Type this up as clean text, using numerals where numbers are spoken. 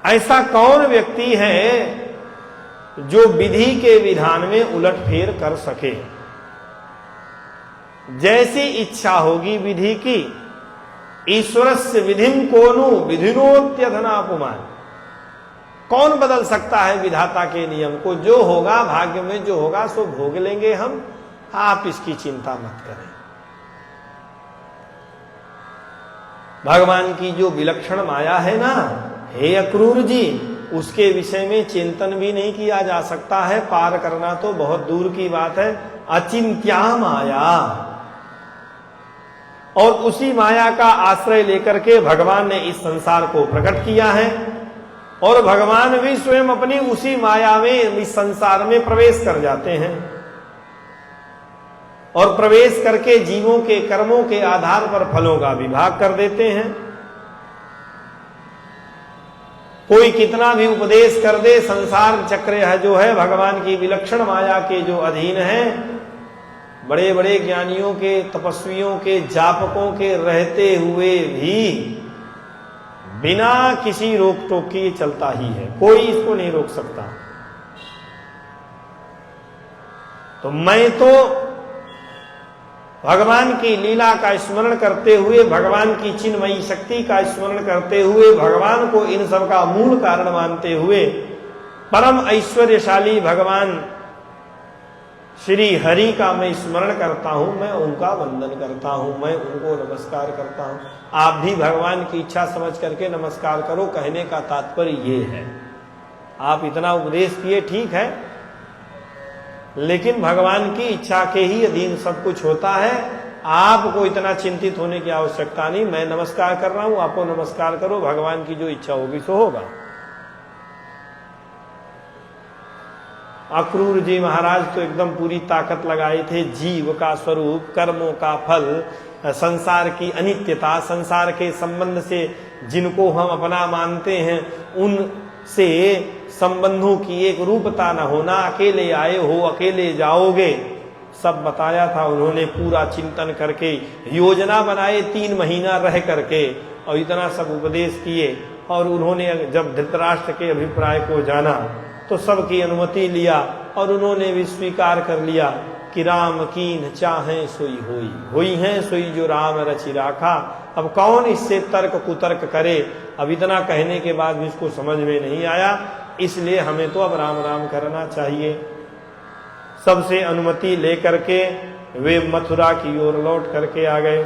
ऐसा कौन व्यक्ति है जो विधि के विधान में उलटफेर कर सके? जैसी इच्छा होगी विधि की, ईश्वरस्य विधिम कोनु विधिनोत्यधनापुमान। कौन बदल सकता है विधाता के नियम को? जो होगा भाग्य में, जो होगा सो भोग लेंगे हम, आप इसकी चिंता मत करें। भगवान की जो विलक्षण माया है ना, हे अक्रूर जी, उसके विषय में चिंतन भी नहीं किया जा सकता है, पार करना तो बहुत दूर की बात है। अचिंत्या माया, और उसी माया का आश्रय लेकर के भगवान ने इस संसार को प्रकट किया है, और भगवान भी स्वयं अपनी उसी माया में इस संसार में प्रवेश कर जाते हैं, और प्रवेश करके जीवों के कर्मों के आधार पर फलों का विभाग कर देते हैं। कोई कितना भी उपदेश कर दे, संसार चक्र है जो है भगवान की विलक्षण माया के जो अधीन है, बड़े बड़े ज्ञानियों के, तपस्वियों के, जापकों के रहते हुए भी बिना किसी रोक टोक के चलता ही है, कोई इसको नहीं रोक सकता। तो मैं तो भगवान की लीला का स्मरण करते हुए, भगवान की चिन्मयी शक्ति का स्मरण करते हुए, भगवान को इन सब का मूल कारण मानते हुए, परम ऐश्वर्यशाली भगवान श्री हरि का मैं स्मरण करता हूं, मैं उनका वंदन करता हूं, मैं उनको नमस्कार करता हूं। आप भी भगवान की इच्छा समझ करके नमस्कार करो। कहने का तात्पर्य ये है, आप इतना उपदेश किए ठीक है, लेकिन भगवान की इच्छा के ही अधीन सब कुछ होता है। आपको इतना चिंतित होने की आवश्यकता नहीं। मैं नमस्कार कर रहा हूं, आपको नमस्कार करो, भगवान की जो इच्छा होगी सो होगा। अक्रूर जी महाराज तो एकदम पूरी ताकत लगाए थे। जीव का स्वरूप, कर्मों का फल, संसार की अनित्यता, संसार के संबंध से जिनको हम अपना मानते हैं उनसे संबंधों की एक रूपता न होना, अकेले आए हो अकेले जाओगे, सब बताया था उन्होंने। पूरा चिंतन करके योजना बनाए, 3 महीना रह करके, और इतना सब उपदेश किए। और उन्होंने जब धृतराष्ट्र के अभिप्राय को जाना तो सबकी अनुमति लिया, और उन्होंने भी स्वीकार कर लिया कि राम कीन चाहे सोई होई, होई है सोई जो राम रचि राखा। अब कौन इससे तर्क कुतर्क करे? अब इतना कहने के बाद भी उसको समझ में नहीं आया, इसलिए हमें तो अब राम राम करना चाहिए। सबसे अनुमति लेकर के वे मथुरा की ओर लौट करके आ गए।